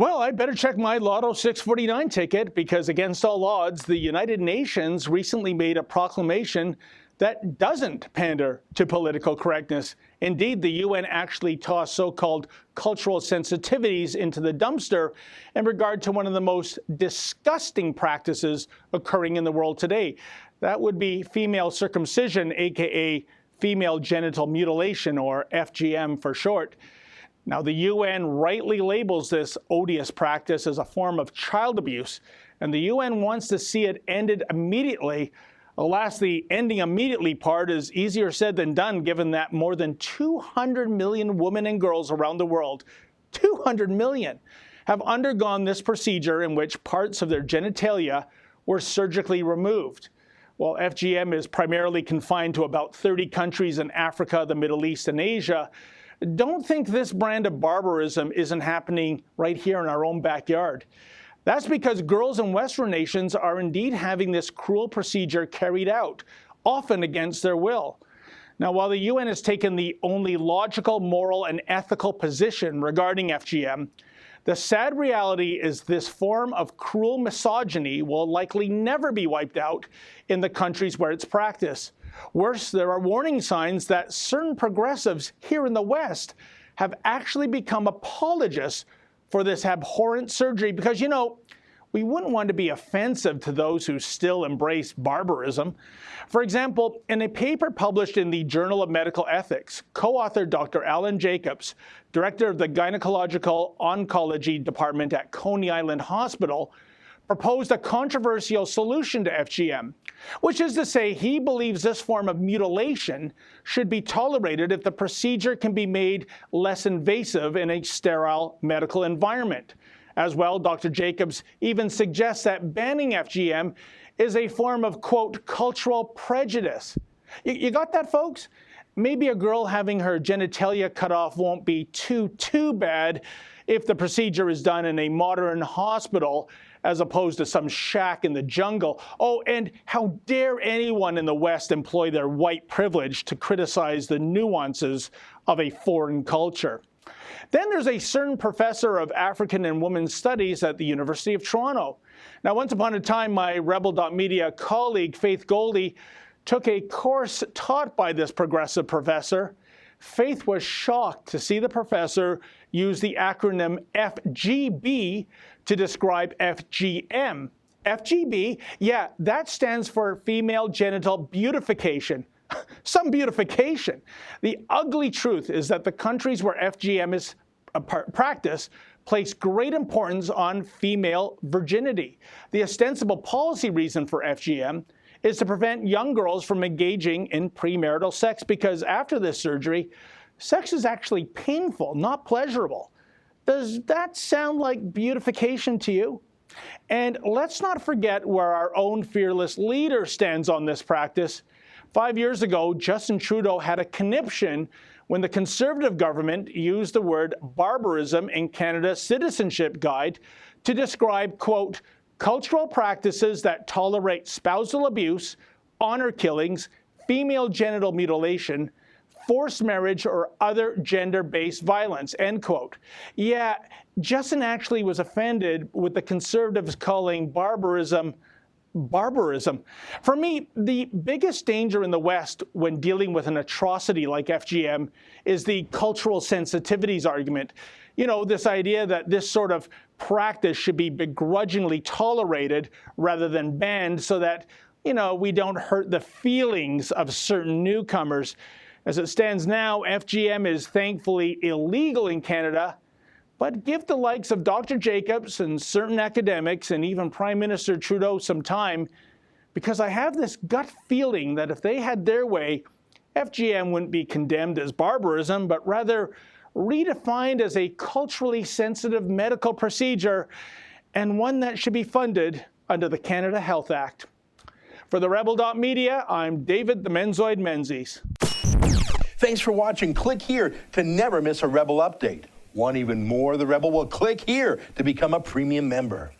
Well, I better check my Lotto 649 ticket because against all odds, the United Nations recently made a proclamation that doesn't pander to political correctness. Indeed, the UN actually tossed so-called cultural sensitivities into the dumpster in regard to one of the most disgusting practices occurring in the world today. That would be female circumcision, aka female genital mutilation, or FGM for short. Now, the UN rightly labels this odious practice as a form of child abuse, and the UN wants to see it ended immediately. Alas, the ending immediately part is easier said than done, given that more than 200 million women and girls around the world, 200 million, have undergone this procedure in which parts of their genitalia were surgically removed. While FGM is primarily confined to about 30 countries in Africa, the Middle East, and Asia, don't think this brand of barbarism isn't happening right here in our own backyard. That's because girls in Western nations are indeed having this cruel procedure carried out, often against their will. Now, while the UN has taken the only logical, moral, and ethical position regarding FGM, the sad reality is this form of cruel misogyny will likely never be wiped out in the countries where it's practiced. Worse, there are warning signs that certain progressives here in the West have actually become apologists for this abhorrent surgery because, you know, we wouldn't want to be offensive to those who still embrace barbarism. For example, in a paper published in the Journal of Medical Ethics, co-author Dr. Alan Jacobs, director of the Gynecological Oncology Department at Coney Island Hospital, proposed a controversial solution to FGM, which is to say he believes this form of mutilation should be tolerated if the procedure can be made less invasive in a sterile medical environment. As well, Dr. Jacobs even suggests that banning FGM is a form of, quote, cultural prejudice. You got that, folks? Maybe a girl having her genitalia cut off won't be too bad if the procedure is done in a modern hospital as opposed to some shack in the jungle. Oh, and how dare anyone in the West employ their white privilege to criticize the nuances of a foreign culture. Then there's a certain professor of African and women's studies at the University of Toronto. Now, once upon a time, my Rebel.media colleague, Faith Goldie, took a course taught by this progressive professor. Faith was shocked to see the professor use the acronym FGB to describe FGM. FGB, yeah, that stands for female genital beautification. Some beautification. The ugly truth is that the countries where FGM is practiced place great importance on female virginity. The ostensible policy reason for FGM is to prevent young girls from engaging in premarital sex because after this surgery, sex is actually painful, not pleasurable. Does that sound like beautification to you? And let's not forget where our own fearless leader stands on this practice. 5 years ago, Justin Trudeau had a conniption when the Conservative government used the word barbarism in Canada's Citizenship Guide to describe, quote, cultural practices that tolerate spousal abuse, honor killings, female genital mutilation, forced marriage, or other gender-based violence, end quote. Yeah, Justin actually was offended with the Conservatives calling barbarism. For me, the biggest danger in the West when dealing with an atrocity like FGM is the cultural sensitivities argument. You know, this idea that this sort of practice should be begrudgingly tolerated rather than banned so that, you know, we don't hurt the feelings of certain newcomers. As it stands now, FGM is thankfully illegal in Canada, but give the likes of Dr. Jacobs and certain academics and even Prime Minister Trudeau some time, because I have this gut feeling that if they had their way, FGM wouldn't be condemned as barbarism, but rather redefined as a culturally sensitive medical procedure and one that should be funded under the Canada Health Act. For the Rebel.media, I'm David the Menzoid Menzies. Thanks for watching. Click here to never miss a Rebel update. Want even more of the Rebel? Well, click here to become a premium member.